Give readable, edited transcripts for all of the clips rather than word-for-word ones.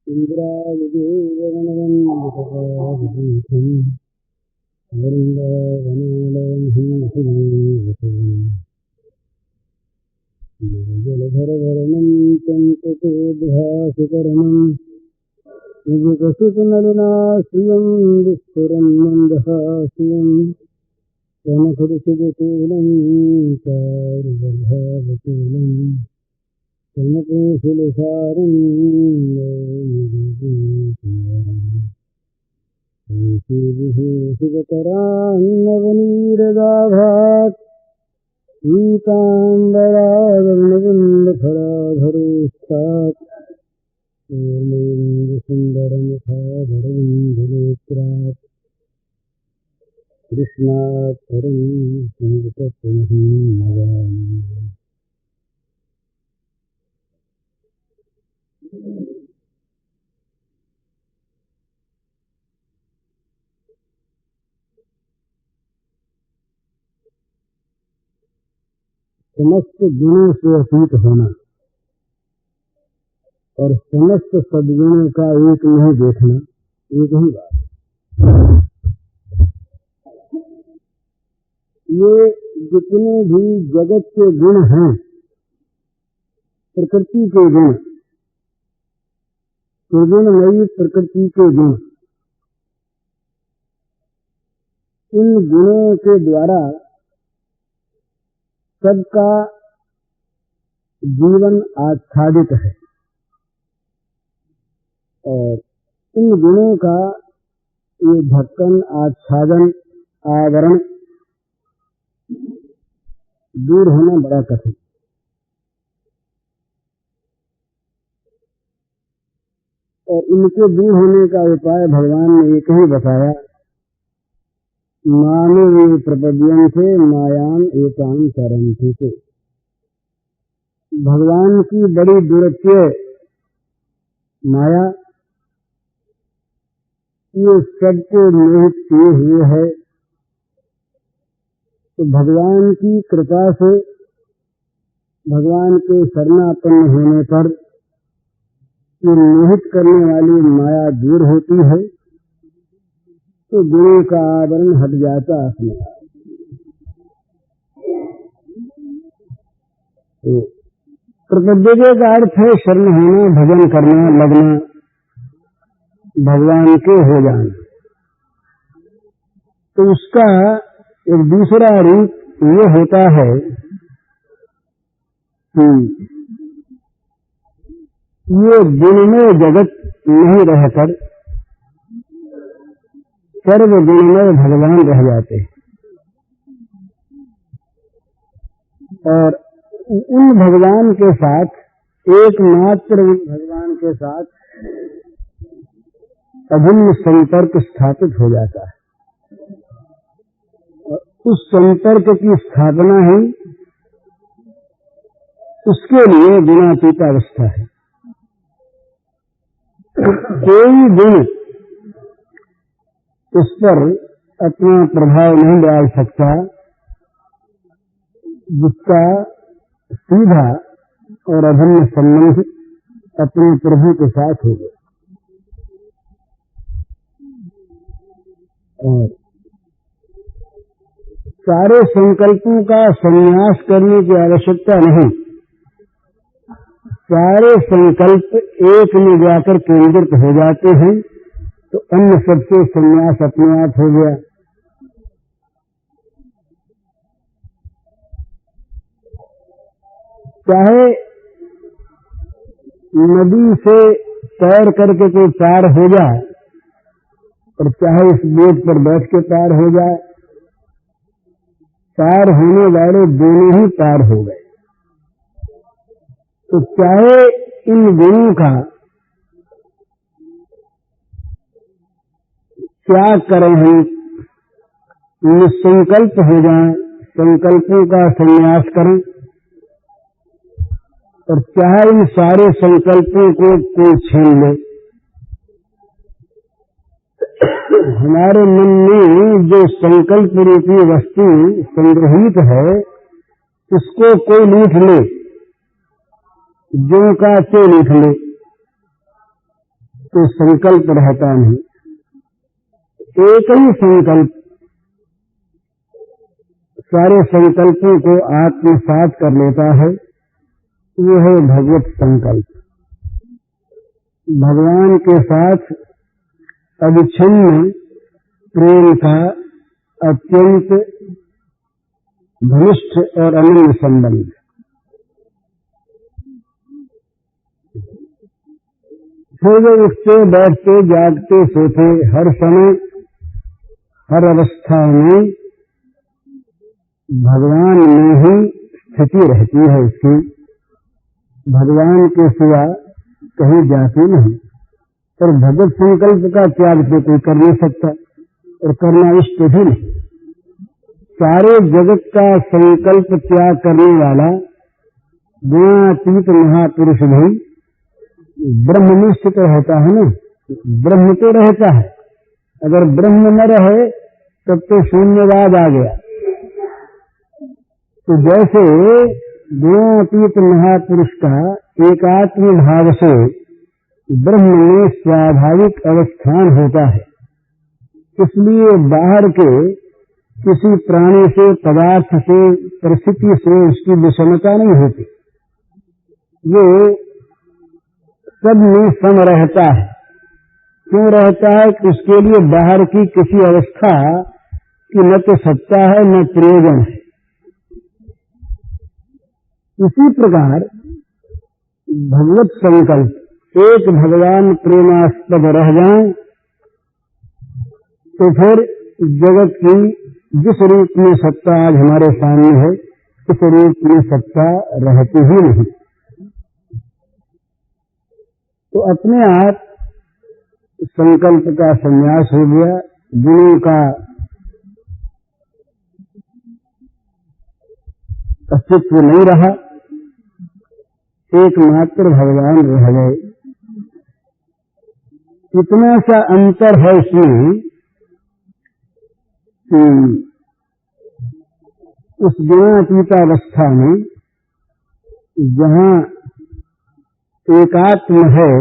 इन्द्रावृदेवगणवन्दितपादपीठम् वृन्दावनालयम् जलधरवर्णम् चम्पकोद्भासिकरणम् विकसितनलिनाश्रियम् विस्फुरन् मन्दहास्यम् कनखरुचितूलम् चारुबलभावतूलम् कनकशिलसारम् शिवकरान्नवनीरदाभात् पीताम्बरावर्णकुण्डफलाधरेष्ठात् सुन्दरमुखाधरविन्दनेत्रात् कृष्णात् परं संगतत्वमहं नमामि। समस्त गुणों से अतीत होना और समस्त सद्गुणों का एक नहीं देखना, एक ही बात। ये जितने भी जगत के गुण हैं, प्रकृति के गुण, सुगुणमयी प्रकृति के गुण, इन गुणों के द्वारा सबका जीवन आच्छादित है और इन गुणों का ये ढक्कन, आच्छादन, आवरण दूर होना बड़ा कठिन। और इनके दूर होने का उपाय भगवान ने एक ही बताया, मानव प्रपद्यन्ते मायाम एकाम तरन्ति से। भगवान की बड़ी दुरत्य माया ये सबको मोहित किए हुए है। तो भगवान की कृपा से, भगवान के शरणापन्न होने पर ये मोहित करने वाली माया दूर होती है, तो गुणों का आवरण हट जाता है। तो प्रपद्य का अर्थ है शरण होना, भजन करना, लगना, भगवान के हो जाना। तो उसका एक दूसरा रूप ये होता है कि ये गुणमय जगत नहीं रहकर सर्व गुणमय भगवान रह जाते हैं और उन भगवान के साथ, एकमात्र उन भगवान के साथ अभिन्न संपर्क स्थापित हो जाता है। और उस संपर्क की स्थापना ही उसके लिए गुणातीत अवस्था है। कोई गुण उस पर अपना प्रभाव नहीं डाल सकता जिसका सीधा और अभिन्न संबंध अपने प्रभु के साथ हो गया। और सारे संकल्पों का संन्यास करने की आवश्यकता नहीं, सारे संकल्प एक में जाकर केंद्रित हो जाते हैं, तो अन्य सबसे संन्यास अपने आप हो गया। चाहे नदी से तैर करके कोई पार हो जाए और चाहे इस बोट पर बैठ के पार हो जाए, पार होने वाले दोनों ही पार हो गए। तो चाहे इन गुणों का त्याग करें, हम निसंकल्प हो जाएं, संकल्पों का संन्यास करें, और चाहे इन सारे संकल्पों को कोई छीन ले, हमारे मन में जो संकल्प रूपी वस्तु संग्रहित है उसको कोई लूट ले, जो का तो लूट ले। तो संकल्प रहता नहीं। एक ही संकल्प सारे संकल्पों को आत्मसात कर लेता है, वो है भगवत संकल्प। भगवान के साथ अविच्छिन्न प्रेम का अत्यंत घनिष्ठ और अनन्य संबंध। फिर वे उठते बैठते जागते सोते हर समय हर अवस्था में भगवान में ही स्थिति रहती है इसकी, भगवान के सिवा कहीं जाती नहीं। और भगवत संकल्प का त्याग तो कोई कर नहीं सकता और करना इष्ट भी नहीं। सारे जगत का संकल्प त्याग करने वाला गुणातीत महापुरुष भी ब्रह्म में स्थित रहता है ना। ब्रह्म तो रहता है, अगर ब्रह्म न रहे तब तो शून्यवाद आ गया। तो जैसे गुणातीत महापुरुष का एकात्म भाव से ब्रह्म में स्वाभाविक अवस्थान होता है, इसलिए बाहर के किसी प्राणी से, पदार्थ से, परिस्थिति से उसकी विषमता नहीं होती। वो सब में सम रहता है। क्यों रहता है? कि उसके लिए बाहर की किसी अवस्था की न तो सत्ता है न प्रयोजन है। इसी प्रकार भगवत संकल्प, एक भगवान प्रेमास्पद रह जाए तो फिर जगत की जिस रूप में सत्ता आज हमारे सामने है, इस रूप में सत्ता रहती ही नहीं। तो अपने आप संकल्प का संन्यास हो गया, गुणों का अस्तित्व नहीं रहा, एकमात्र भगवान रह गए। इतना सा अंतर है इसमें कि उस गुणातीतावस्था में जहाँ एकात्म है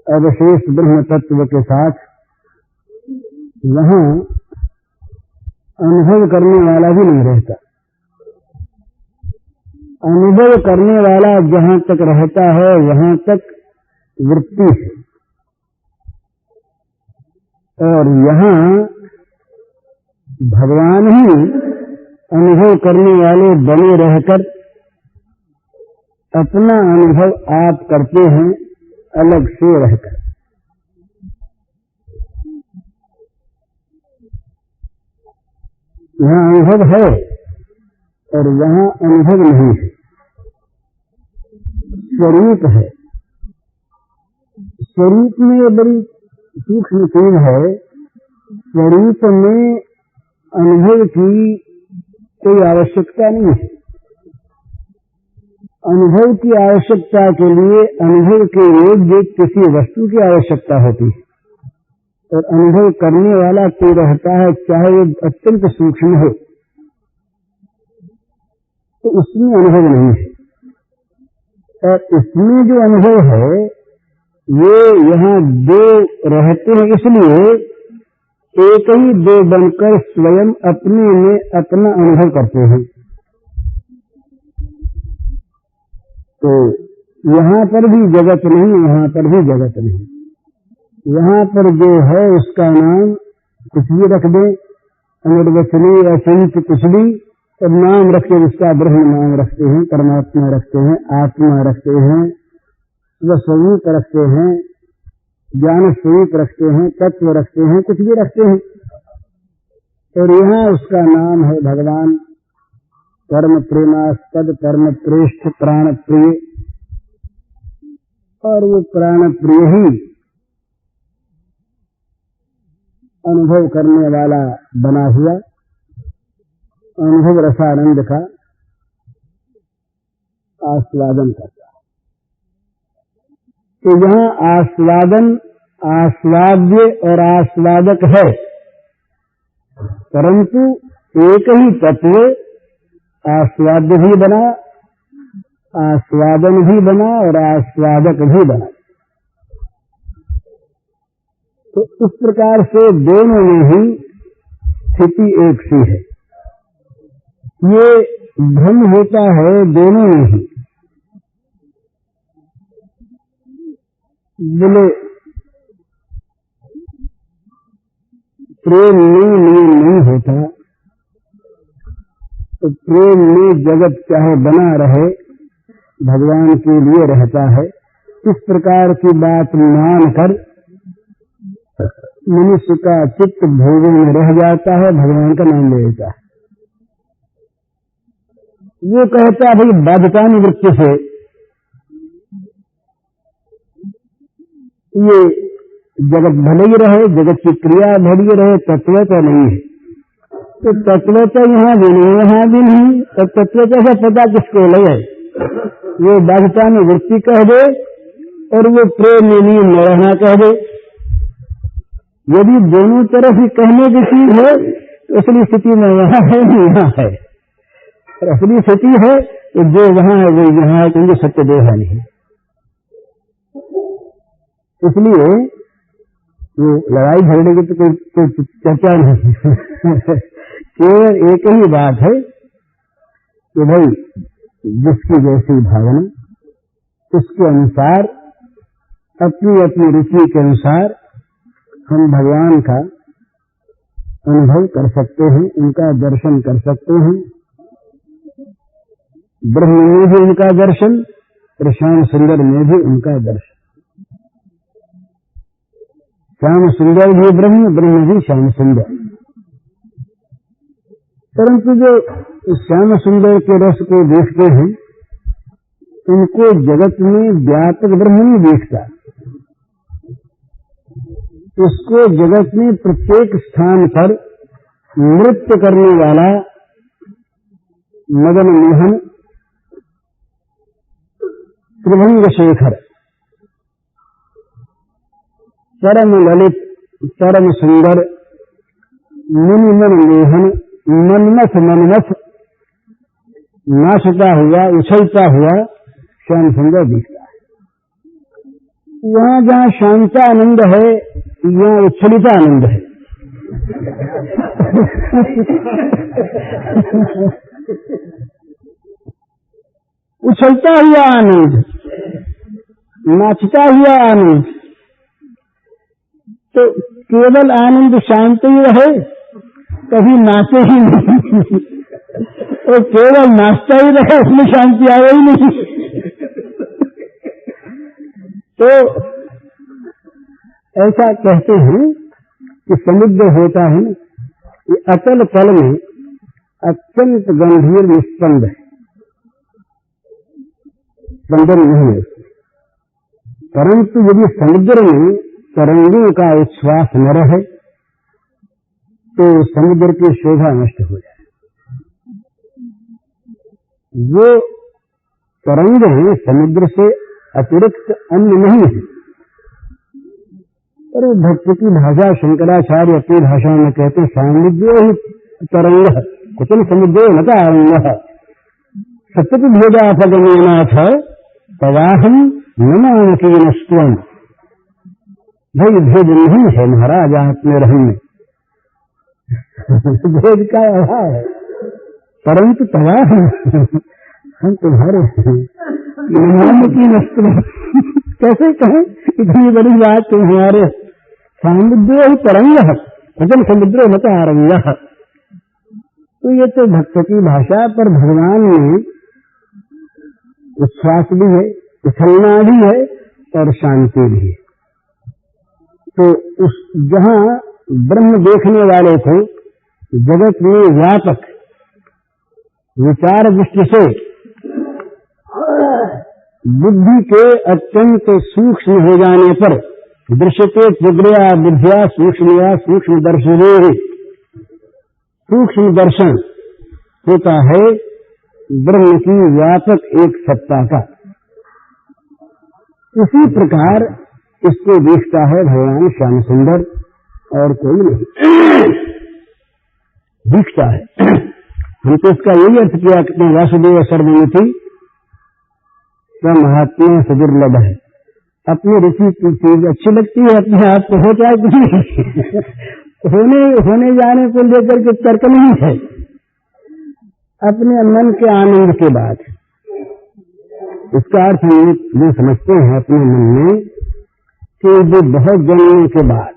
अवशेष ब्रह्म तत्व के साथ, वहाँ अनुभव करने वाला भी नहीं रहता। अनुभव करने वाला जहाँ तक रहता है वहाँ तक वृत्ति है, और यहाँ भगवान ही अनुभव करने वाले बने रहकर अपना अनुभव आप करते हैं अलग से रहकर। यहाँ अनुभव है और वहाँ अनुभव नहीं है, स्वरूप है। स्वरूप में बड़ी सूक्ष्म चीज है। स्वरूप में अनुभव की कोई आवश्यकता नहीं है। अनुभव की आवश्यकता के लिए अनुभव के योग्य किसी वस्तु की आवश्यकता होती है, और अनुभव करने वाला कोई रहता है, चाहे वो अत्यंत सूक्ष्म हो, तो उसमें अनुभव नहीं है। और इसमें जो अनुभव है ये यहाँ दो रहते हैं, इसलिए एक ही दो बनकर स्वयं अपने में अपना अनुभव करते हैं। तो यहाँ पर भी जगत नहीं, वहाँ पर भी जगत नहीं। यहाँ पर जो है उसका नाम कुछ भी रख दें, अनिर्वचनीय अचिंत्य कुछ भी, और नाम रखते उसका ब्रह्म नाम रखते हैं, परमात्मा रखते हैं, आत्मा रखते हैं, स्वस्वरूप रखते हैं, ज्ञान स्वरूप रखते हैं, तत्व रखते हैं, कुछ भी रखते हैं। और यहाँ उसका नाम है भगवान, परम प्रेमास्पद, परम प्रेष्ठ, प्राण प्रिय। और वो प्राण प्रिय ही अनुभव करने वाला बना हुआ अनुभव रसानंद का आस्वादन करता है। तो यहाँ आस्वादन, आस्वाद्य और आस्वादक है, परंतु एक ही तत्व आस्वाद्य भी बना, आस्वादन भी बना और आस्वादक भी बना। तो इस प्रकार से दोनों में ही स्थिति एक सी है। ये भ्रम होता है दोनों में ही। बोले प्रेम में नियम नहीं होता, तो प्रेम में जगत चाहे बना रहे भगवान के लिए रहता है। इस प्रकार की बात मानकर मनुष्य का चित्त भोगों में रह जाता है, भगवान का नाम ले लेता है। वो कहता है भाई बाध्यतानुवृत्ति से ये जगत भले ही रहे, जगत की क्रिया भली रहे, तत्वता नहीं है। तो तत्वता यहाँ भी नहीं, यहाँ भी नहीं, तो तत्वता से पता किसको लगे? वो बाध्यतानुवृत्ति कह दे और वो प्रेम में नहीं रहना कह दे। यदि दोनों तरफ ही कहने की चीज है तो असली स्थिति में वहां है, यहाँ है। और असली स्थिति है तो जो वहां है वो यहाँ है, क्योंकि सत्य दो है नहीं। इसलिए वो लड़ाई झगड़े की तो कोई चर्चा नहीं। केवल एक ही बात है कि भाई जिसकी जैसी भावना उसके अनुसार, अपनी अपनी रुचि के अनुसार हम भगवान का अनुभव कर सकते हैं, उनका दर्शन कर सकते हैं। ब्रह्म में भी उनका दर्शन और श्याम सुंदर में भी उनका दर्शन। श्याम सुंदर भी ब्रह्म, ब्रह्म भी श्याम सुंदर। परंतु जो श्याम सुंदर के रस को देखते हैं उनको जगत में व्यापक ब्रह्म नहीं देखता, उसको जगत में प्रत्येक स्थान पर नृत्य करने वाला मदन मोहन त्रिभंग शेखर, परम ललित परम सुंदर मुनिमन मोहन मनमथ मनमथ नाचता हुआ उछलता हुआ श्याम सुंदर दिखता है। वहां जहां शांता आनंद है यहाँ उच्छलिता आनंद है। उछलता हुआ आनंद, नाचता हुआ आनंद। तो केवल आनंद शांत ही रहे, कभी नाचे ही नहीं, और केवल नाचता ही रहे, उसमें शांति आए ही नहीं। तो ऐसा कहते हैं कि समुद्र होता है ये अतल तल में अत्यंत गंभीर निस्पंद है, स्पंदन नहीं है। परंतु यदि समुद्र में तरंगों का उच्छ्वास न रहे तो समुद्र की शोभा नष्ट हो जाए। वो तरंग है समुद्र से अतिरिक्त अन्य नहीं है। और भक्त की भाषा शंकराचार्य अपनी भाषा में कहते हैं सामुद्रो ही तरंग कुचन समुद्रो न तरंग सत्य भेदा पदमेनाथ तवाहम नमानकीनस्त्वम। भाई भेद नहीं है महाराज आपने रहन में, भेद का अभाव है, परंतु तवाहम हम तुम्हारे नमानकीनस्त्वम। कैसे कहें इतनी बड़ी बात तुम्हारे समुद्रो ही तरंग वचन समुद्रो न तरंग। तो ये तो भक्त की भाषा, पर भगवान में उच्छ्वास भी है, उछलना भी है और शांति भी है। तो उस जहां ब्रह्म देखने वाले को जगत में व्यापक विचार दृष्टि से बुद्धि के अत्यंत सूक्ष्म हो जाने पर दृश्यते प्रज्ञा बुद्धिया सूक्ष्म सूक्ष्म दर्शने, सूक्ष्म दर्शन होता है ब्रह्म की व्यापक एक सत्ता का। उसी प्रकार इसको देखता है भगवान श्याम सुंदर और कोई नहीं दिखता है। हम तो इसका यही अर्थ किया कि वासुदेव सर्वमिति महात्मा सुदुर्लभ है। अपनी रुचि की चीज अच्छी लगती है, अपने आप को हो जाए कुछ नहीं होने जाने को लेकर के तर्क नहीं है। अपने मन के आनंद के बाद इसका अर्थ हम ये समझते हैं अपने मन में कि जो बहुत जन्मों के बाद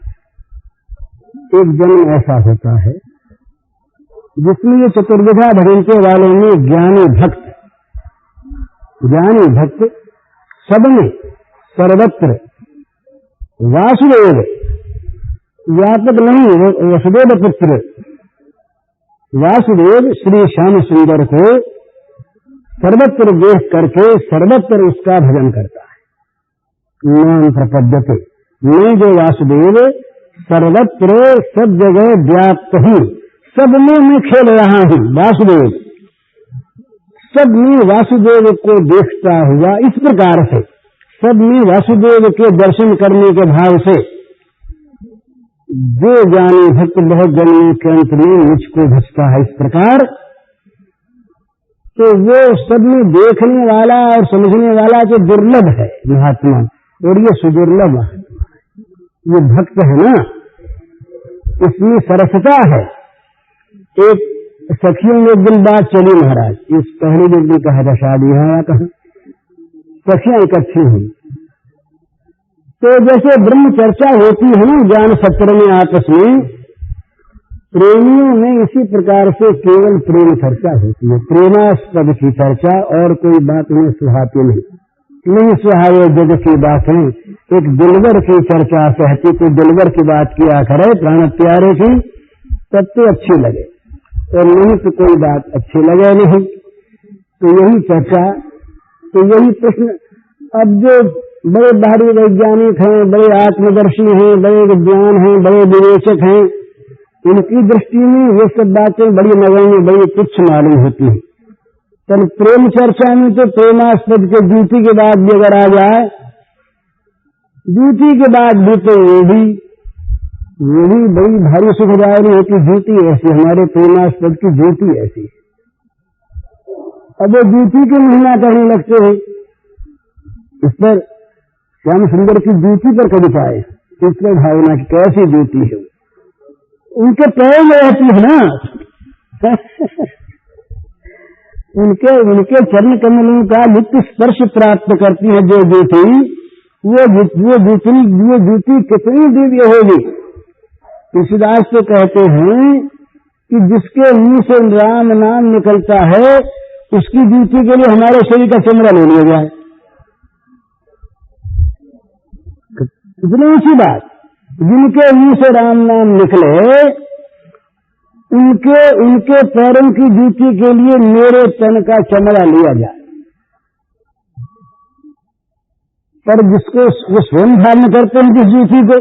एक जन्म ऐसा होता है जिसमें ये चतुर्विधा भजनते वालों में ज्ञानी भक्त सब में सर्वत्र वासुदेव व्यापक नहीं, वसुदेव पुत्र वासुदेव श्री श्याम सुंदर को सर्वत्र देख करके सर्वत्र उसका भजन करता है। नाम प्रपद्यते, मैं जो वासुदेव सर्वत्र सब जगह व्याप्त हूँ, सब में मैं खेल रहा हूँ। वासुदेव सब में वासुदेव को देखता हुआ इस प्रकार से, सब में वासुदेव के दर्शन करने के भाव से जो ज्ञानी भक्त बहुत जन्मों के अंत में मुझको भजता है इस प्रकार, तो वो सब में देखने वाला और समझने वाला जो दुर्लभ है महात्मा, और ये सुदुर्लभ महात्मा है, ये भक्त है ना, इसमें सरसता है। एक सखियों में एक दिन बात चली महाराज, इस पहले दिन कहा था शादी है या कहा, सखियां इकट्ठी हुई तो जैसे ब्रह्म चर्चा होती है ना ज्ञान सत्र में आपस में, प्रेमियों में इसी प्रकार से केवल प्रेम चर्चा होती है, प्रेमास्पद की चर्चा, और कोई बात उन्हें सुहाती नहीं सुहाए जग की बातें। एक दिलवर की चर्चा सहती, कोई दिलवर की बात किया करे प्राण प्यारे की, तब तो अच्छी लगे, और नहीं तो कोई बात अच्छी लगे नहीं। तो यही चर्चा, तो यही प्रश्न। अब जो बड़े भारी वैज्ञानिक हैं, बड़े आत्मदर्शी हैं, बड़े विद्वान हैं, बड़े विवेचक हैं, इनकी दृष्टि में ये सब बातें बड़ी नगण्य, बड़ी तुच्छ मालूम होती है। पर प्रेम चर्चा में तो प्रेमास्पद के ड्यूटी के बाद भी अगर आ जाए, ड्यूटी के बाद भी तो वो भी बड़ी भारी सुखदायी होती। ड्यूटी ऐसी, हमारे प्रेमास्पद की ड्यूटी ऐसी। अब वो ड्यूटी के महीना कहने लगते हैं, इस पर श्याम सुंदर की ड्यूटी पर कविता है, इस पर भावना की कैसी ड्यूटी है, उनके पैर में रहती है ना उनके चरण कमलों का नित्य स्पर्श प्राप्त करती है जो ड्यूटी, वो ड्यूटी कितनी दिव्य होगी। तुलसीदास तो कहते हैं कि जिसके मुंह से राम नाम निकलता है उसकी ड्यूटी के लिए हमारे शरीर का चमड़ा ले लिया जाए। इतनी ऊंची बात, जिनके मुंह से राम नाम निकले उनके पैरों की ड्यूटी के लिए मेरे तन का चमड़ा लिया जाए। पर जिसको वो स्वयं धारण करते हैं जिस ड्यूटी को,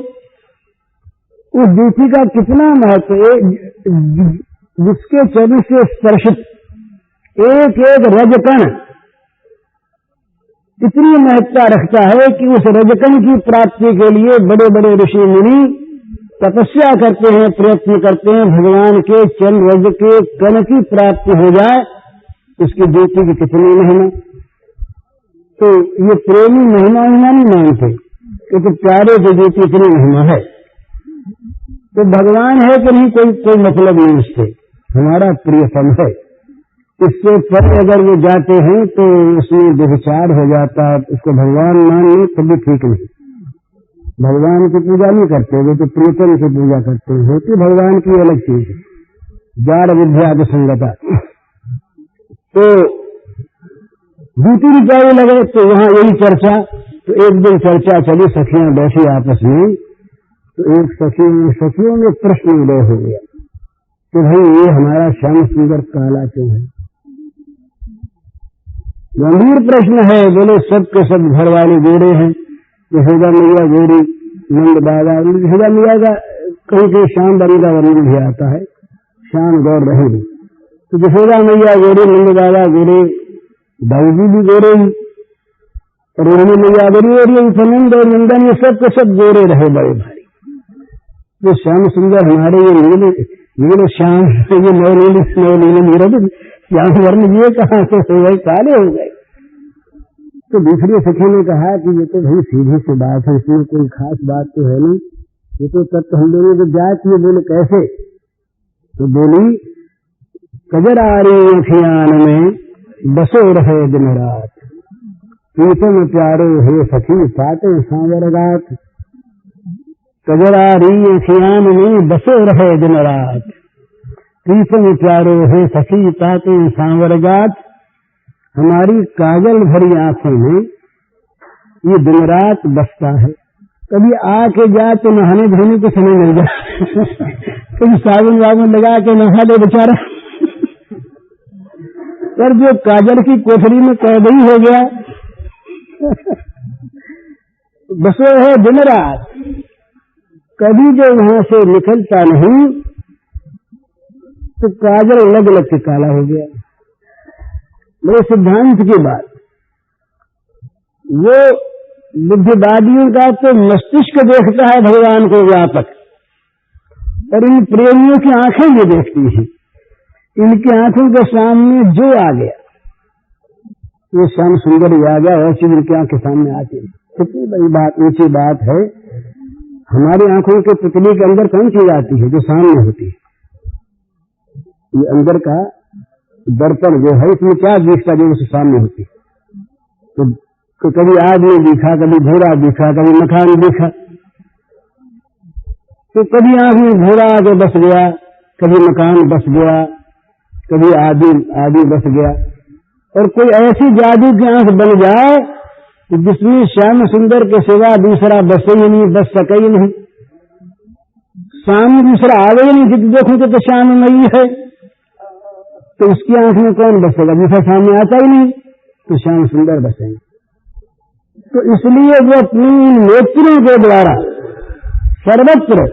उस ड्यूटी का कितना महत्व है। जिसके चरण से स्पर्शित एक एक रजकण इतनी महत्ता रखता है कि उस रजकण की प्राप्ति के लिए बड़े बड़े ऋषि मुनि तपस्या करते हैं, प्रयत्न करते हैं, भगवान के चरण रज के कण की प्राप्ति हो जाए, उसकी ड्यूटी की कितनी महिमा। तो ये प्रेमी महिमा नहीं मानते, क्योंकि प्यारे की ड्यूटी इतनी महिमा है। तो भगवान है कि नहीं कोई मतलब नहीं उससे, हमारा प्रियतम है। इससे पर अगर वो जाते हैं तो उसमें व्यभिचार हो जाता है, उसको भगवान मान ले तभी ठीक नहीं। भगवान की पूजा नहीं करते, वो तो प्रियतम की पूजा करते हैं, होती भगवान की अलग चीज है, जाड़ विद्या संगता। तो ड्यूटी निकाली लगे तो वहां यही चर्चा। तो एक दिन चर्चा चली, सखियां बैठी आपस में, तो एक सखियों में प्रश्न उदय हो गया कि भाई ये हमारा श्याम सुंदर काला क्यों है। गंभीर प्रश्न है। बोले सब के सब घर वाले गोरे हैं, यशोदा मैया गोरी, नंद बाबा, यशोदा मैया का कहीं श्याम बरी का वर्णन भी आता है, श्याम गौर रहेगी। तो यशोदा मैया गोरी, नंद बाबा गोरे, दाऊदी भी गोरे, रोहिणी मैया गोरी, और ये उपनंद और नंदन ये सब के सब गोरे रहे बड़े भारी। जो श्याम सुंदर हमारे ये श्याम, ये नवनील नीरद श्याम वर्ण ये कहां से हो गए, काले हो गए। तो दूसरी सखी ने कहा कि ये तो भाई सीधी सी बात है, इसमें कोई खास बात तो है नहीं, ये तो तब तो हम दोनों को जाती है। बोले कैसे? तो बोली कजरारी अखियान में बसो रहे दिन रात, प्रीतम प्यारो हे सखी पाते सांवर रात। कजरारी अखियान में बसो रहे दिन रात, प्रीतम प्यारो हे सखी पाते सांवर रात। हमारी काजल भरी आंखों में ये दिन रात बसता है। कभी आके जा तो नहाने धोने को समय मिल जाए कभी साबुन वाबुन लगा के नहा ले बेचारा पर जो काजल की कोठरी में कैदी हो गया बसो है दिन रात, कभी जो वहां से निकलता नहीं तो काजल लग लग के काला हो गया। मेरे सिद्धांत की बात, वो बुद्धिवादियों का तो मस्तिष्क देखता है भगवान को व्यापक, और इन प्रेमियों की आंखें ये देखती हैं। इनकी आंखों के सामने जो आ गया वो श्याम सुंदर ही आ गया, ऐसी इनकी आंखें सामने आती है। कितनी बड़ी बात, ऊंची बात है। हमारी आंखों के पुतली के अंदर कौन चीज आती है जो सामने होती है? ये अंदर का दर्पण जो है, इसमें क्या दिखता जो उसके सामने होती है? तो कभी आदमी दिखा, कभी घोड़ा दिखा, कभी मकान दिखा, तो कभी आंख में घोड़ा आगे बस गया, कभी मकान बस गया, कभी आदमी बस गया। और कोई ऐसी जादू की आंख बन जाए जिसमें श्याम सुंदर के सिवा दूसरा बसे ही नहीं, बस सके ही नहीं, सामने दूसरा आवे ही नहीं, जिस देखो तो श्याम मई है, तो उसकी आंख में कौन बसेगा? दूसरा सामने आता ही नहीं, तो श्याम सुंदर बसेंगे। तो इसलिए वो अपनी नेत्रों के द्वारा सर्वत्र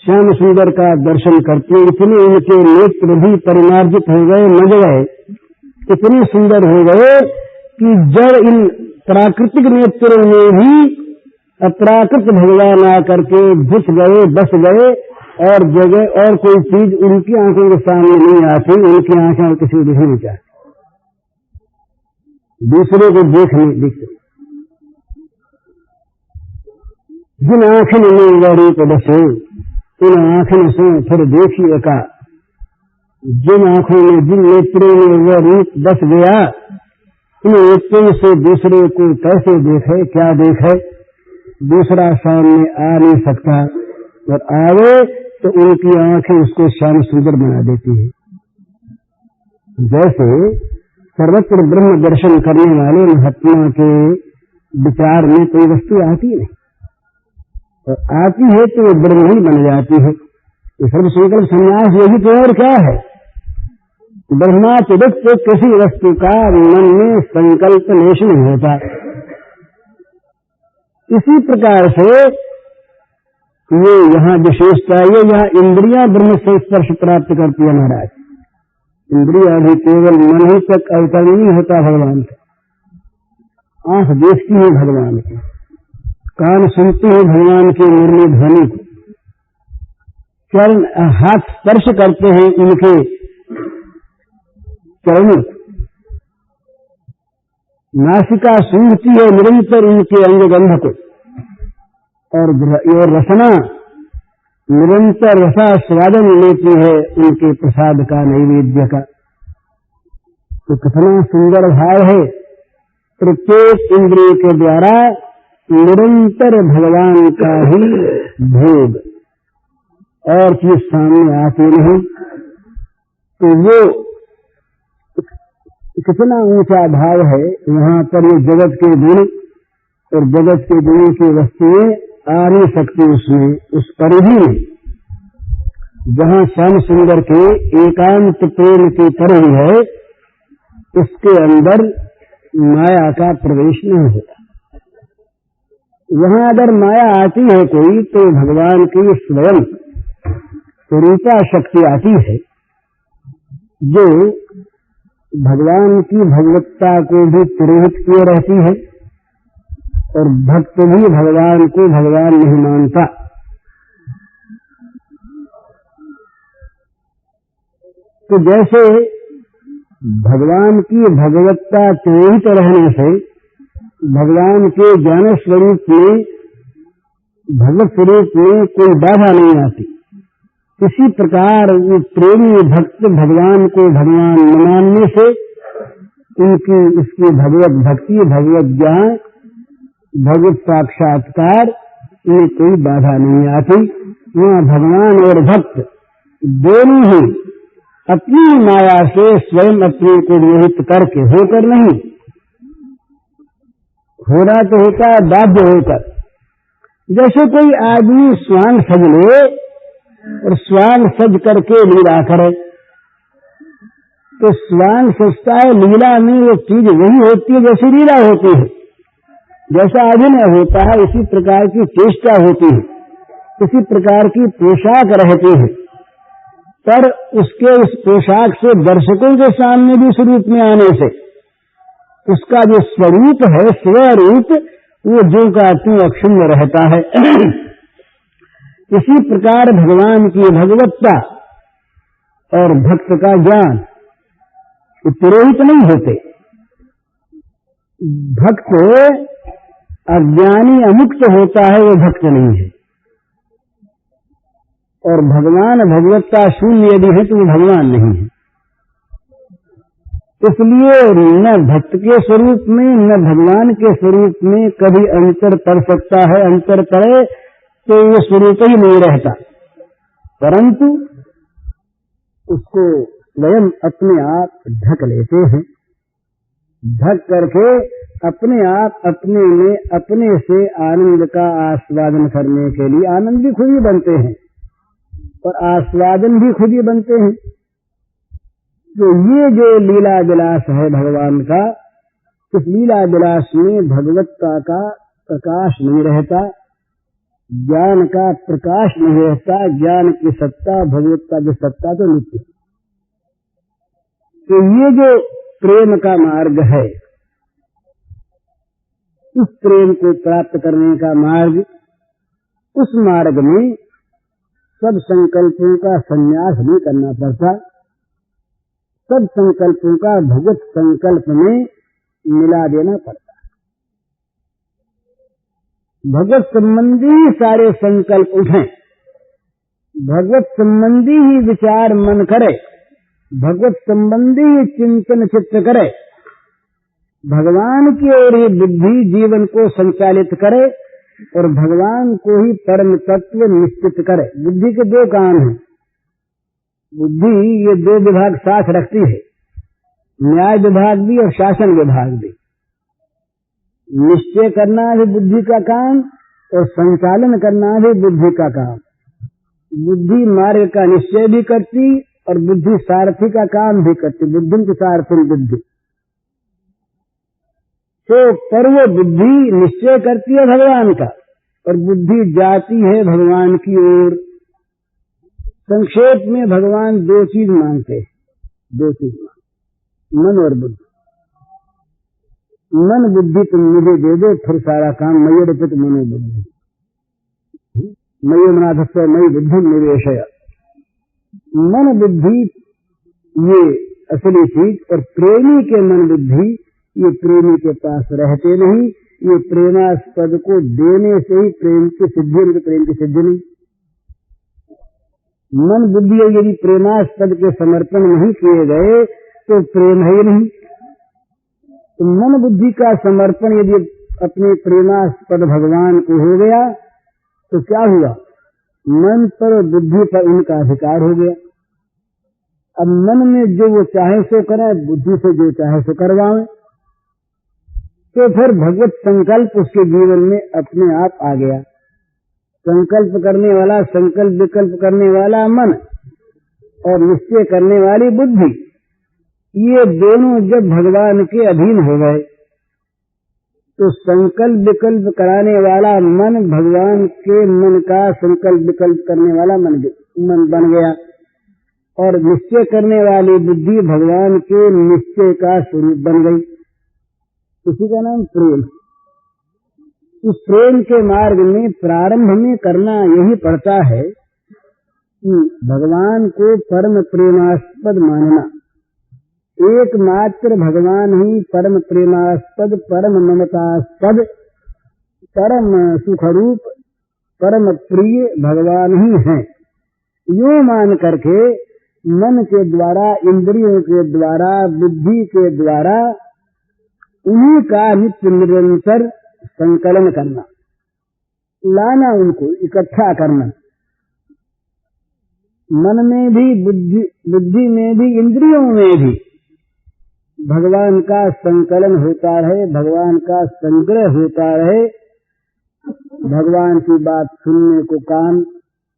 श्याम सुंदर का दर्शन करते, इतने उनके नेत्र भी परिमार्जित हो गए, मज गए, इतने सुंदर हो गए कि जब इन प्राकृतिक नेत्रों में भी अप्राकृत भगवान आकर के घुस गए, बस गए, और जगह और कोई चीज उनकी आंखों के सामने नहीं आती। उनकी आंखें किसी को दिखनी नहीं चाहती, दूसरे को देखने दिखते। जिन आंखें में वह रूप बसे, उन आंखें से फिर देखिए का। जिन आंखों में, जिन नेत्रों में वह रूप बस गया, उन नेत्रों से दूसरे को कैसे देखे, क्या देखे? दूसरा सामने आ नहीं सकता, और आवे तो उनकी आंखें उसको श्याम सुंदर बना देती है। जैसे सर्वत्र ब्रह्म दर्शन करने वाले महात्मा के विचार में कोई वस्तु आती नहीं, और आती है तो वो ब्रह्म ही बन जाती है। ये सर्व संकल्प संन्यास यही तो और क्या है? ब्रह्मातिरिक्त किसी वस्तु का मन में संकल्प लेश नहीं होता। इसी प्रकार से ये यहाँ विशेषता, ये यहाँ इंद्रियां ब्रह्म से स्पर्श प्राप्त करती है महाराज। इंद्रिया भी केवल मन ही तक अवतरण नहीं होता भगवान का। आंख देखती है भगवान को, कान सुनती है भगवान के निर्मल ध्वनि को, चरण हाथ स्पर्श करते हैं उनके चरणों, नासिका सूंघती है निरंतर उनके अंग गंध को, और रसना निरंतर रसास्वादन लेती है उनके प्रसाद का, नैवेद्य का। तो कितना सुंदर भाव है। प्रत्येक इंद्रिय के द्वारा निरंतर भगवान का ही भोग, और चीज सामने आती नहीं। तो वो कितना ऊंचा भाव है। यहाँ पर ये जगत के गुण और जगत के गुणों की वस्तुएं आ नहीं सकती उसमें, उस परिधि में जहाँ श्याम सुंदर के एकांत प्रेम की परिधि है, उसके अंदर माया का प्रवेश नहीं होता। वहां अगर माया आती है कोई, तो भगवान की स्वयं स्वरूपा शक्ति आती है, जो भगवान की भगवत्ता को भी तिरोहित किए रहती है, और भक्त भी भगवान को भगवान नहीं मानता। तो जैसे भगवान की भगवत्ता तिरोहित रहने से भगवान के ज्ञान स्वरूप में, भगवत स्वरूप में कोई बाधा नहीं आती। इसी प्रकार वो प्रेमी भक्त भगवान को भगवान न मानने से उनकी उसकी भगवत भक्ति, भगवत ज्ञान, भगवत साक्षात्कार में कोई बाधा नहीं आती। वहाँ भगवान और भक्त दोनों ही अपनी माया से स्वयं अपने को मोहित करके, होकर नहीं, होना तो होता है बाध्य होकर। जैसे कोई आदमी स्वांग सज ले और स्वांग सज करके लीला करे, तो स्वांग सजता है, लीला में वो चीज वही होती है जैसी लीला होती है। जैसा अभिनय होता है इसी प्रकार की चेष्टा होती है, इसी प्रकार की पोशाक रहती है। पर उसके उस पोशाक से दर्शकों के सामने भी स्वरूप में आने से उसका जो स्वरूप है, स्वरूप, वो जो का त्यों अक्षुण्ण रहता है। इसी प्रकार भगवान की भगवत्ता और भक्त का ज्ञान तिरोहित नहीं होते। भक्त अज्ञानी अमुक्त होता है, वो भक्त नहीं है। और भगवान भगवत्ता शून्य यदि है तो वो भगवान नहीं है। इसलिए न भक्त के स्वरूप में न भगवान के स्वरूप में कभी अंतर पड़ सकता है। अंतर पड़े तो वो स्वरूप ही नहीं रहता, परंतु उसको स्वयं अपने आप ढक लेते हैं। ढक करके अपने आप अपने में अपने से आनंद का आस्वादन करने के लिए आनंद भी खुद ही बनते हैं और आस्वादन भी खुद ही बनते हैं। तो ये जो लीला विलास है भगवान का, इस लीला विलास में भगवत्ता का प्रकाश नहीं रहता, ज्ञान का प्रकाश नहीं रहता। ज्ञान की सत्ता, भगवत्ता की सत्ता तो नित्य। तो ये जो प्रेम का मार्ग है, उस प्रेम को प्राप्त करने का मार्ग, उस मार्ग में सब संकल्पों का संन्यास नहीं करना पड़ता। सब संकल्पों का भगवत संकल्प में मिला देना पड़ता है। भगवत संबंधी सारे संकल्प उठें, भगवत संबंधी ही विचार मन करे, भगवत संबंधी ही चिंतन चित्त करे, भगवान की ओर ही बुद्धि जीवन को संचालित करे और भगवान को ही परम तत्व निश्चित करे। बुद्धि के दो काम हैं। बुद्धि ये दो विभाग साथ रखती है, न्याय विभाग भी और शासन विभाग भी। निश्चय करना भी बुद्धि का काम और संचालन करना भी बुद्धि का काम। बुद्धि मार्ग का निश्चय भी करती और बुद्धि सारथी का काम भी करती। बुद्धि की सारथी बुद्धि तो पर वो बुद्धि निश्चय करती है भगवान का और बुद्धि जाती है भगवान की ओर। संक्षेप में भगवान दो चीज मांगते हैं, दो चीज मांगते, मन और बुद्धि। मन बुद्धि तुम मुझे दे दो, फिर सारा काम मयि रचित मनो बुद्धि, मयि मनाधस्व मयि बुद्धि निवेशय। मन बुद्धि ये असली चीज, और प्रेमी के मन बुद्धि ये प्रेमी के पास रहते नहीं। ये प्रेमास्पद को देने से ही प्रेम की सिद्धि, नहीं तो प्रेम की सिद्धि नहीं। मन बुद्धि यदि प्रेमास्पद के समर्पण नहीं किए गए तो प्रेम है ही नहीं। तो मन बुद्धि का समर्पण यदि अपने प्रेमास्पद भगवान को हो गया तो क्या हुआ? मन पर और बुद्धि पर उनका अधिकार हो गया। अब मन में जो वो चाहे सो करे, बुद्धि से जो चाहे सो करवाए, तो फिर भगवत संकल्प उसके जीवन में अपने आप आ गया। संकल्प करने वाला, संकल्प विकल्प करने वाला मन और निश्चय करने वाली बुद्धि, ये दोनों जब भगवान के अधीन हो गए तो संकल्प विकल्प कराने वाला मन भगवान के मन का संकल्प विकल्प करने वाला मन बन गया और निश्चय करने वाली बुद्धि भगवान के निश्चय का स्वरूप बन गई। इसी का नाम प्रेम। इस प्रेम के मार्ग में प्रारंभ में करना यही पड़ता है कि भगवान को परम प्रेमास्पद मानना, एकमात्र भगवान ही परम प्रेमास्पद, परम ममतास्पद, परम सुखरूप, परम प्रिय भगवान ही हैं। यूं मान करके मन के द्वारा, इंद्रियों के द्वारा, बुद्धि के द्वारा उन्हीं का नित्य निरंतर संकलन करना, लाना, उनको इकट्ठा करना। मन में भी, बुद्धि में भी, इंद्रियों में भी भगवान का संकलन होता रहे, भगवान का संग्रह होता रहे, भगवान की बात सुनने को कान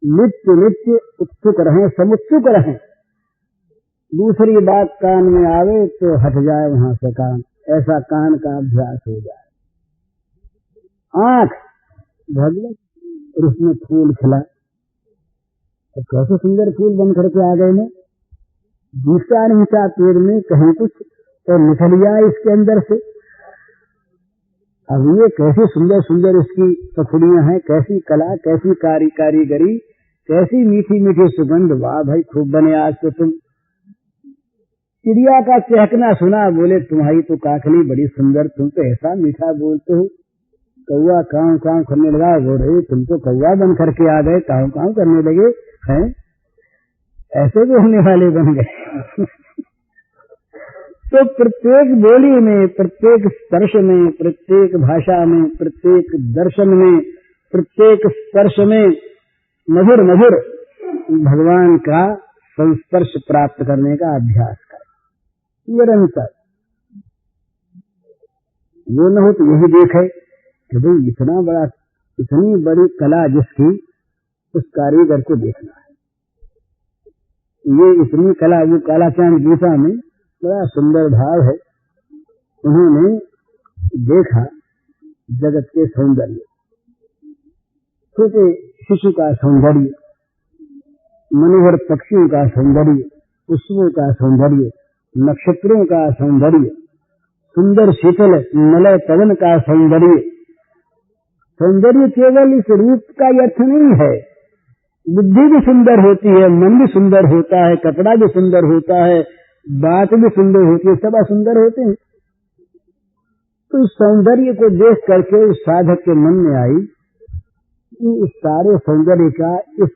नित्य नित्य उत्सुक रहे, समुत्सुक रहे। दूसरी बात कान में आवे तो हट जाए वहां से कान, ऐसा कान का अभ्यास हो जाए। आंख भगवत, और उसमें फूल खिला, तो कैसे सुंदर फूल बन करके आ गए ने, दूसरा नहीं पेड़ में कहीं कुछ तो निकल गया इसके अंदर से। अब ये कैसे सुंदर सुंदर इसकी पखुड़ियां हैं, कैसी कला, कैसी कारीगरी, कैसी मीठी मीठी सुगंध। वाह भाई, खूब बने आज तो तुम। चिड़िया का चहकना सुना, बोले तुम्हारी तो काकली बड़ी सुंदर, तुम तो ऐसा मीठा बोलते हो। कौआ काव काव करने लगा, बोल रहे तुम तो कौआ बन करके आ गए, काव काव करने लगे हैं, ऐसे बोलने वाले बन गए। तो प्रत्येक बोली में, प्रत्येक स्पर्श में, प्रत्येक भाषा में, प्रत्येक दर्शन में, प्रत्येक स्पर्श में मधुर मधुर भगवान का संस्पर्श प्राप्त करने का अभ्यास करें निरंतर। वो न हो तो यही देखे कि भाई इतना बड़ा, इतनी बड़ी कला जिसकी, उस कारीगर को देखना है। ये इतनी कला, वो कालाचांद गीता में बड़ा सुंदर भाव है। उन्होंने देखा जगत के सौंदर्य, छोटे शिशु का सौंदर्य, मनोहर पक्षियों का सौंदर्य, पुष्पों का सौंदर्य, नक्षत्रों का सौंदर्य, सुंदर शीतल मलय पवन का सौंदर्य। सौंदर्य केवल इस रूप का अर्थ नहीं है, बुद्धि भी सुंदर होती है, मन भी सुंदर होता है, कपड़ा भी सुंदर होता है, बात भी सुंदर होती है, सब सुंदर होते हैं। तो इस सौंदर्य को देख करके उस साधक के मन में आई कि इस सारे सौंदर्य का, इस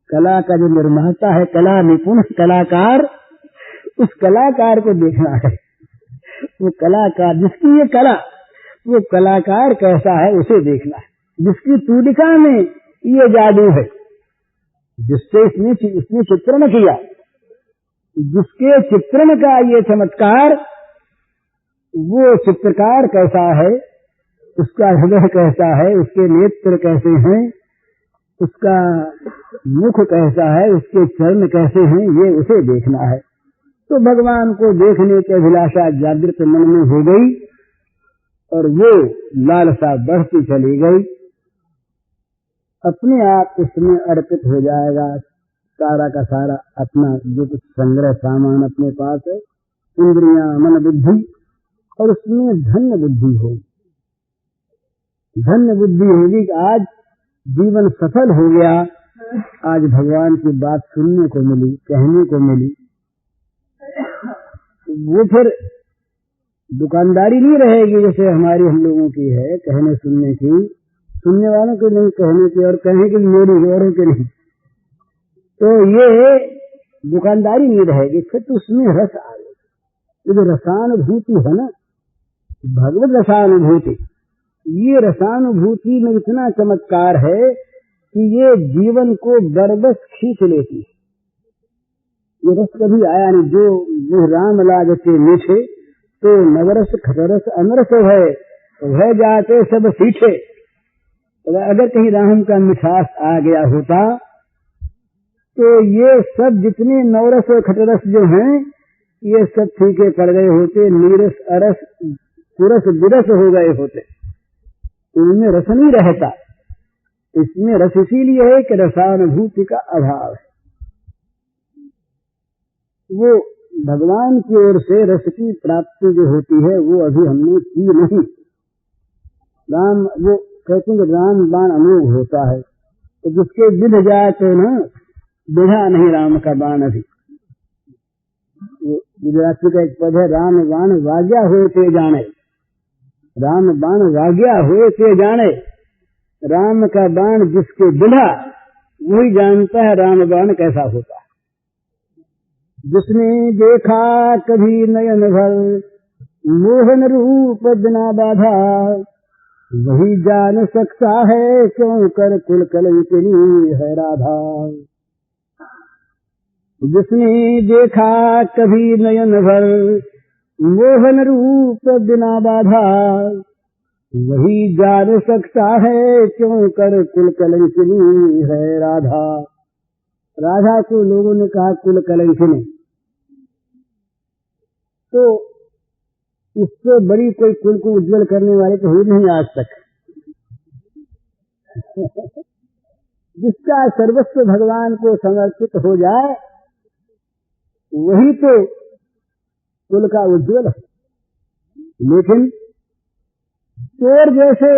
कला का जो निर्माता है, कला निपुण कलाकार, उस कलाकार को देखना है। वो कलाकार, जिसकी ये कला, वो कलाकार कैसा है उसे देखना है। जिसकी तूलिका में ये जादू है, जिससे इसने चित्रण किया, जिसके चित्रण का ये चमत्कार, वो चित्रकार कैसा है, उसका हृदय कैसा है, उसके नेत्र कैसे हैं, उसका मुख कैसा है, उसके चरण कैसे हैं, ये उसे देखना है। तो भगवान को देखने की अभिलाषा जागृत मन में हो गई और वो लालसा बढ़ती चली गई। अपने आप उसमें अर्पित हो जाएगा सारा का सारा अपना जो कुछ संग्रह सामान अपने पास है, इंद्रियां, मन, बुद्धि, और उसमें धन्य बुद्धि होगी। धन्य बुद्धि होगी कि आज जीवन सफल हो गया, आज भगवान की बात सुनने को मिली, कहने को मिली। वो फिर दुकानदारी नहीं रहेगी जैसे हमारी हम लोगों की है, कहने सुनने की, सुनने वालों के नहीं कहने की, और कहने की मेरी औरों के नहीं। तो ये दुकानदारी नहीं रहेगी, फिर तो उसमें रस आ गई। ये जो रसानुभूति है ना, भगवत रसानुभूति, ये रसानुभूति में इतना चमत्कार है कि ये जीवन को बरबस खींच लेती है। ये रस कभी आया नहीं, जो राम लागते मीठे, तो नवरस खटरस अमरस है, तो है जाते सब सीठे। अगर कहीं राम का मिठास आ गया होता तो ये सब जितने नवरस और खटरस जो हैं, ये सब फीके पड़ गए होते, नीरस अरस कुरस विरस हो गए होते, इनमें रस नहीं रहता। इसमें रस इसीलिए है कि रसानुभूति का अभाव है। वो भगवान की ओर से रस की प्राप्ति जो होती है वो अभी हमने की नहीं। राम, वो कहते हैं कि राम बाण अमोघ होता है, तो जिसके विध जाए तो ना बिढ़ा नहीं राम का बाण अभी। गुजराती का एक पद है, राम बाण वाग्या हुए ते जाने। राम बाण वाग्या हुए ते जाने। राम का बाण जिसके बिढ़ा वही जानता है राम बाण कैसा होता है। जिसने देखा कभी नयन भर मोहन रूप बिना बाधा, वही जान सकता है क्यों कर कुल कलंकिनी है राधा। जिसने देखा कभी नयन भर मोहन रूप बिना बाधा, वही जान सकता है क्यों कर कुल कलंकिनी है राधा। राधा को लोगों ने कहा कुल कलंकिनी, तो इससे बड़ी कोई कुल को उज्जवल करने वाले तो हुई नहीं आज तक। जिसका सर्वस्व भगवान को समर्पित हो जाए वही तो कुल का उज्जवल है। लेकिन चोर जैसे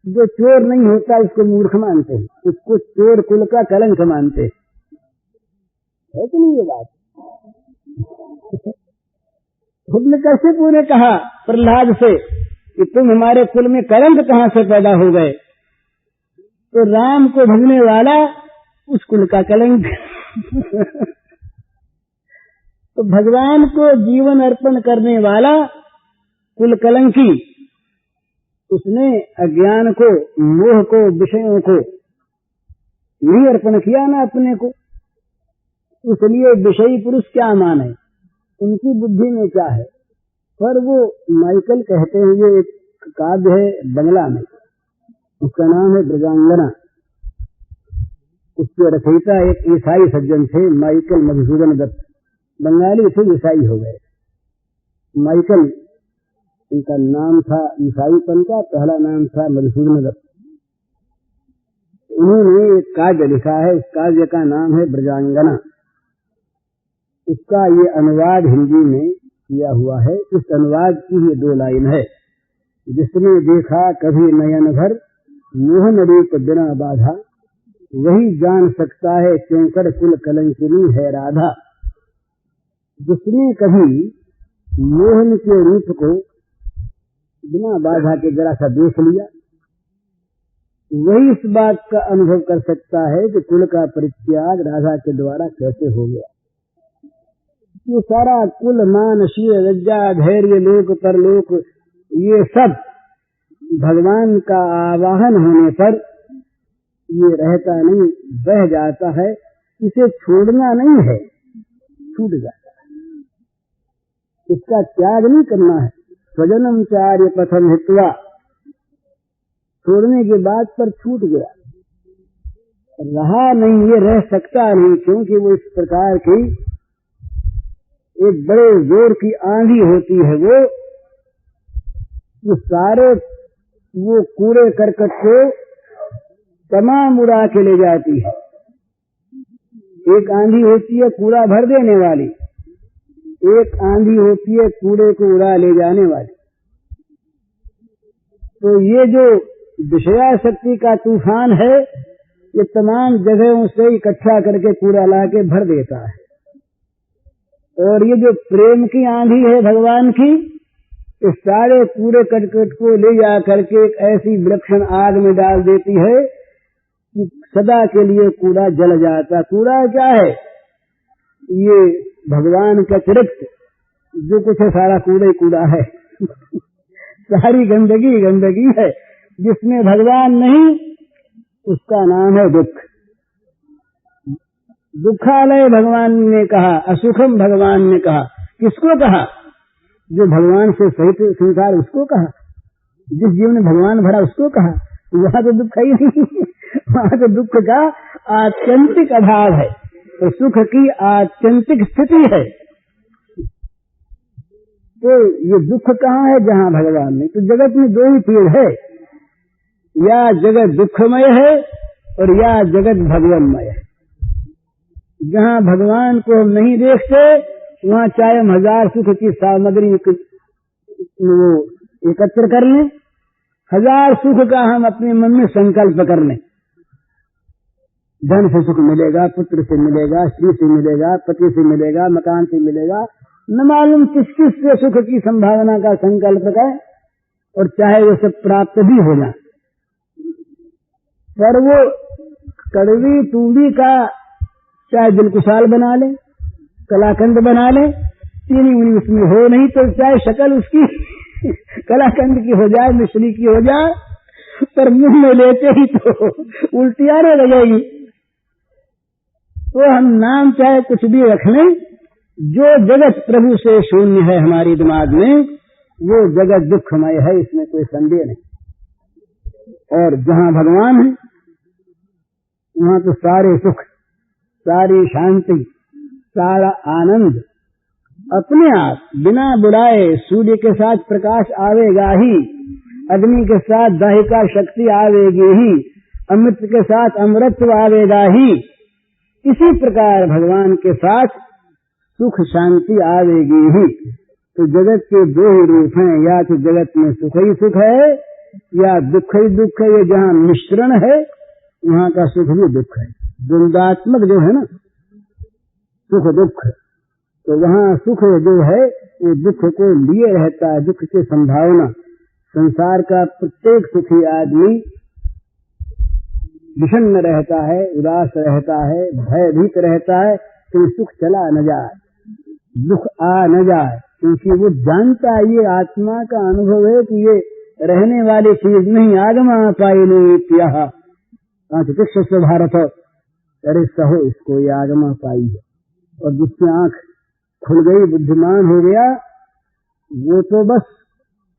जो चोर नहीं होता उसको मूर्ख मानते हैं, उसको चोर कुल का कलंक मानते हैं, है कि नहीं ये बात? हिरण्यकशिपु ने कहा प्रहलाद से कि तुम हमारे कुल में कलंक कहां से पैदा हो गए? तो राम को भजने वाला उस कुल का कलंक। तो भगवान को जीवन अर्पण करने वाला कुल कलंकी, उसने अज्ञान को, मोह को, विषयों को नहीं अर्पण किया ना अपने को। इसलिए विषयी पुरुष क्या माने, उनकी बुद्धि में क्या है। पर वो माइकल कहते हैं, ये एक काव्य है बंगला में, उसका नाम है ब्रजांगना। उसके रचयिता एक ईसाई सज्जन थे, माइकल मधुसूदन दत्त। बंगाली थे, ईसाई हो गए। माइकल उनका नाम था, ईसाईपन का पहला नाम था मधुसूदन दत्त। उन्होंने एक काव्य लिखा है, उस काव्य का नाम है ब्रजांगना। इसका ये अनुवाद हिंदी में किया हुआ है। इस अनुवाद की ये 2 लाइन है। जिसने देखा कभी नयन भर मोहन रूप बिना बाधा, वही जान सकता है क्यों कर कुल कलंकिनी है राधा। जिसने कभी मोहन के रूप को बिना बाधा के जरा सा देख लिया, वही इस बात का अनुभव कर सकता है कि कुल का परित्याग राधा के द्वारा कैसे हो गया। ये सारा कुल, मान, शील, लज्जा, धैर्य, लोक परलोक, ये सब भगवान का आवाहन होने पर ये रहता नहीं, बह जाता है। इसे छोड़ना नहीं है, छूट जाता है। इसका त्याग नहीं करना है। स्वजनम चार्य पथम हित्वा, छोड़ने के बाद पर छूट गया, रहा नहीं, ये रह सकता नहीं, क्योंकि वो इस प्रकार की एक बड़े जोर की आंधी होती है। वो सारे वो कूड़े करकट को तमाम उड़ा के ले जाती है। एक आंधी होती है कूड़ा भर देने वाली, एक आंधी होती है कूड़े को उड़ा ले जाने वाली। तो ये जो विषयाशक्ति का तूफान है, ये तमाम जगहों से इकट्ठा करके कूड़ा ला के भर देता है। और ये जो प्रेम की आंधी है भगवान की, इस सारे कूड़े करकट को ले जा करके एक ऐसी विलक्षण आग में डाल देती है कि सदा के लिए कूड़ा जल जाता। कूड़ा क्या है? ये भगवान के अतिरिक्त जो कुछ है सारा कूड़ा ही कूड़ा है। सारी गंदगी गंदगी है। जिसमें भगवान नहीं उसका नाम है दुख। दुखालय भगवान ने कहा, असुखम भगवान ने कहा। किसको कहा? जो भगवान से सहित संसार, उसको कहा। जिस जीवन में भगवान भरा उसको कहा। वहां तो दुख है ही नहीं। वहां तो दुख का आत्यंतिक अभाव है, तो सुख की आत्यंतिक स्थिति है। तो ये दुख कहाँ है? जहाँ भगवान नहीं। तो जगत में 2 ही चीज है, या जगत दुखमय है और या जगत भगवानमय है। जहाँ भगवान को हम नहीं देखते वहाँ चाहे हम 1000 सुख की सामग्री वो एकत्र कर लें, 1000 सुख का हम अपने मन में संकल्प कर लें। धन से सुख मिलेगा, पुत्र से मिलेगा, स्त्री से मिलेगा, पति से मिलेगा, मकान से मिलेगा, न मालूम किस किस से सुख की संभावना का संकल्प है, और चाहे वो सब प्राप्त भी हो जाए, पर वो कड़वी तूड़ी का चाहे दिलकुशाल बना ले, कलाकंद बना ले, चीनी उनी उसमें हो नहीं, तो चाहे शक्ल उसकी कलाकंद की हो जाए, मिश्री की हो जाए, पर मुंह में लेते ही तो उल्टी आने लगेगी। तो हम नाम चाहे कुछ भी रख लें, जो जगत प्रभु से शून्य है हमारी दिमाग में, वो जगत दुखमय है, इसमें कोई संदेह नहीं। और जहाँ भगवान है वहाँ तो सारे सुख, सारी शांति, सारा आनंद अपने आप बिना बुलाए, सूर्य के साथ प्रकाश आवेगा ही, अग्नि के साथ दाहिका शक्ति आवेगी ही, अमृत के साथ अमृतत्व आवेगा ही, इसी प्रकार भगवान के साथ सुख शांति आवेगी ही। तो जगत के दो ही रूप हैं, या तो जगत में सुख ही सुख है या दुख ही दुख है। ये जहाँ मिश्रण है वहाँ का सुख भी दुख है, द्वंदात्मक जो है ना, सुख दुख, तो वहाँ सुख जो है वो दुख को लिए रहता है, दुख की संभावना। संसार का प्रत्येक सुखी आदमी विषन्न रहता है, उदास रहता है, भयभीत रहता है कि सुख चला न जाए, दुख आ न जाए, क्योंकि वो जानता है, ये आत्मा का अनुभव है कि ये रहने वाली चीज नहीं। आगमा पाई नहीं चिकित्सा भारत, अरे सहो इसको, ये आगमा पाई है। और जिसकी आंख खुल गई, बुद्धिमान हो गया, वो तो बस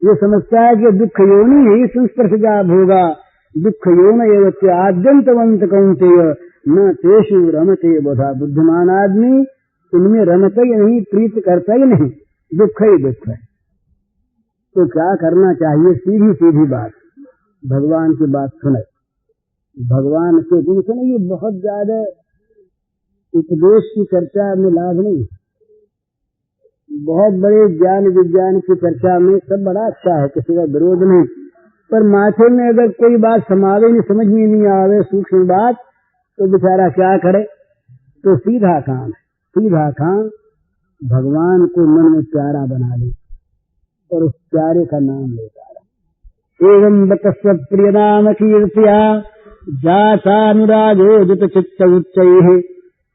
ये समझता है कि दुख योनि ही संस्पर्शजा भोगा, दुख योन एवं आद्यंतवंत कौंतेय न तेषु रमते बोधा। बुद्धिमान आदमी इनमें रमता ही नहीं, प्रीत करता ही नहीं, दुख ही दुख है। तो क्या करना चाहिए? सीधी सीधी बात, भगवान की बात सुने, भगवान के दिन से नहीं। ये बहुत ज्यादा उपदेश की चर्चा में लाभ नहीं, बहुत बड़े ज्ञान विज्ञान की चर्चा में सब बड़ा अच्छा है, किसी का विरोध नहीं, पर माथे में अगर कोई बात समावे नहीं, समझ में नहीं आवे सूक्ष्म बात, तो बेचारा क्या करे? तो सीधा काम है, सीधा काम भगवान को मन में प्यारा बना ले और उस प्यारे का नाम लेता रहे। एवं बतस्व प्रिय नाम कीर्तिया जातानुरागोदित चित्त उच्चैः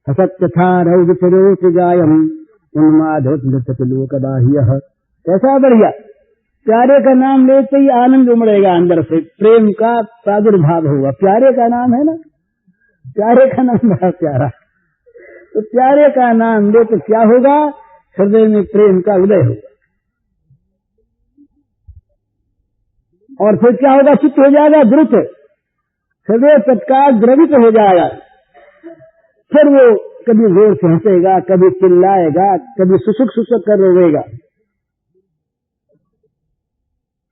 हसत्यथा रौदितरोति गायम् उन्मादोत्लोकबाह्यः। कैसा बढ़िया, प्यारे का नाम लेते ही आनंद उमड़ेगा अंदर से, प्रेम का प्रादुर्भाव होगा। प्यारे का नाम है ना, प्यारे का नाम बड़ा प्यारा, तो प्यारे का नाम ले तो क्या होगा? हृदय में प्रेम का उदय होगा, और फिर क्या होगा? चित्त हो जाएगा द्रुत, हृदय तत्काल द्रवित हो जाएगा। फिर वो कभी जोर से हंसेगा, कभी चिल्लाएगा, कभी सुसुक सुसुक कर रोएगा,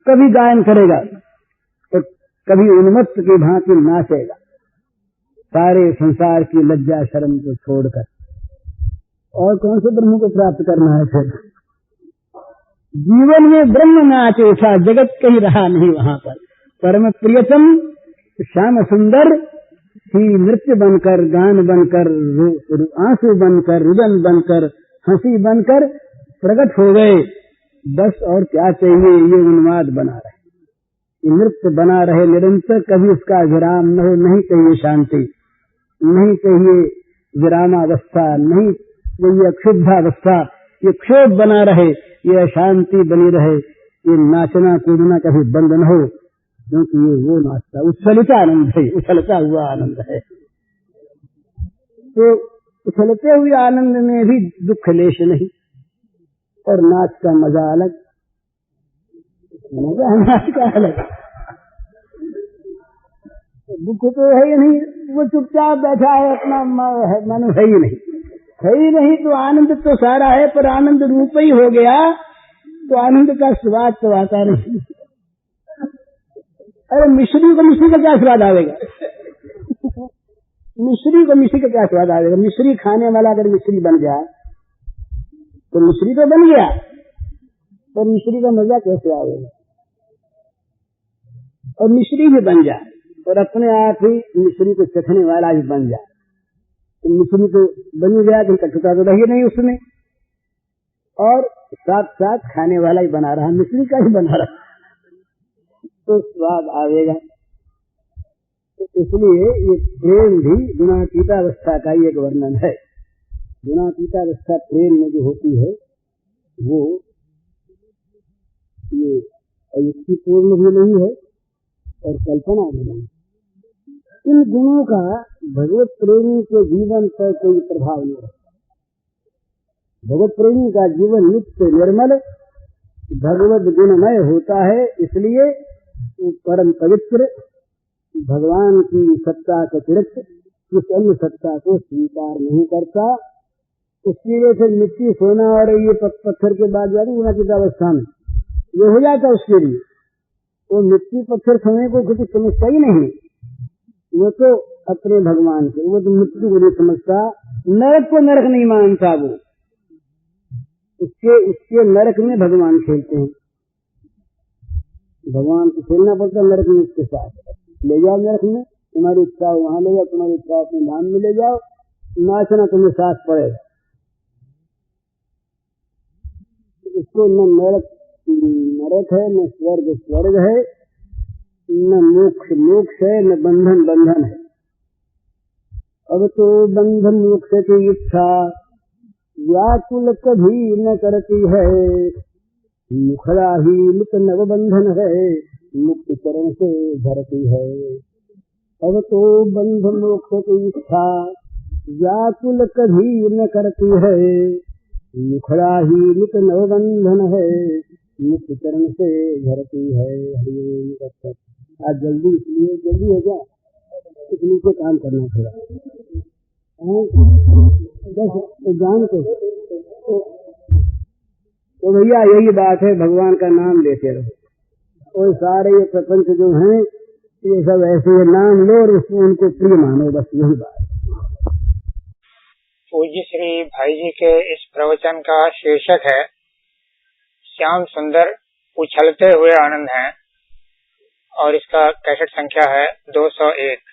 कभी गायन करेगा, तो कभी उन्मत्त की भांति नाचेगा, सारे संसार की लज्जा शर्म को छोड़कर। और कौन से ब्रह्म को प्राप्त करना है? फिर जीवन में ब्रह्म नाचे था, जगत कहीं रहा नहीं वहां पर। परम प्रियतम श्याम सुंदर ही नृत्य बनकर, गान बनकर, आंसू बनकर, रुदन बनकर, हंसी बनकर प्रकट हो गए। बस और क्या चाहिए? ये उन्माद बना रहे, ये नृत्य बना रहे निरंतर, कभी उसका विराम न हो। नहीं चाहिए शांति, नहीं चाहिए विरामावस्था, नहीं चाहिए अक्षुब्धावस्था, ये क्षोभ बना रहे, ये अशांति बनी रहे, ये नाचना कूदना कभी बंद न हो, क्योंकि ये वो नाचता उछलता आनंद है, उछलता हुआ आनंद है। तो उछलते हुए आनंद में भी दुख लेश नहीं, और नाच का मजा अलग, मजा नाच का अलग। दुख तो है ही नहीं, वो चुपचाप बैठा है, अपना मन है ही नहीं, है ही नहीं। तो आनंद तो सारा है, पर आनंद रूप ही हो गया तो आनंद का स्वाद तो आता नहीं। अरे मिश्री को मिश्री का क्या स्वाद आवेगा? मिश्री को मिश्री का क्या स्वाद आवेगा? मिश्री खाने वाला अगर मिश्री बन जाए तो मिश्री तो बन गया, पर मिश्री का मजा कैसे आएगा? और मिश्री भी बन जाए और अपने आप ही मिश्री को चखने वाला भी बन जाए, तो मिश्री तो बन गया, लेकिन कटुता तो रही नहीं उसमें। और साथ साथ खाने वाला ही बना रहा, मिश्री का ही बना रहा, तो स्वाद आवेगा। तो इसलिए ये प्रेम भी गुणातीतावस्था का ही एक वर्णन है। गुणातीतावस्था प्रेम में जो होती है वो ये युक्तिपूर्ण भी नहीं है और कल्पना भी नहीं। इन गुणों का भगवत प्रेमी के जीवन पर कोई प्रभाव नहीं रहता। भगवत प्रेमी का जीवन नित्य निर्मल भगवत गुणमय होता है, इसलिए वो परम पवित्र भगवान की सत्ता के अतिरिक्त किस अन्य सत्ता को स्वीकार नहीं करता। उसके लिए फिर मिट्टी सोना और ये पत्थर के बाद जाती गुणातीतावस्था में ये हो जाता उसके लिए। वो मिट्टी पत्थर सोने को कुछ समझता ही नहीं, वो तो अपने भगवान के, वो तो मिट्टी को नहीं समझता, नरक को नरक नहीं मानता वो। उसके नरक में भगवान खेलते हैं, भगवान को खेलना पड़ता है नरक में, उसके साथ ले जाओ नरक में, तुम्हारी इच्छा हो वहां ले जाओ, तुम्हारी इच्छा अपने धाम में ले जाओ, नाचना तुम्हें साथ पड़ेगा। इसको न नरक है, न स्वर्ग है, न मोक्ष है, न बंधन है। अब तो बंधन मोक्ष की इच्छा व्याकुल कभी न करती है, मुखड़ा ही नित नव बंधन है, मुक्ति चरण से भरती है। अब तो बंधन मोक्ष की इच्छा व्याकुल कभी न करती है, मुखड़ा ही नित नव बंधन है, मुक्ति चरण से भरती है। हरि आज जल्दी हो गया, इसलिए को काम करना थोड़ा जान को। तो भैया यही बात है, भगवान का नाम लेते रहो। और सारे ये प्रपंच जो हैं ये सब ऐसे नाम लो और उसको उनको प्रिय मानो, बस यही बात। पूज्य श्री भाई जी के इस प्रवचन का शीर्षक है श्याम सुंदर उछलते हुए आनंद है और इसका कैसेट संख्या है 201।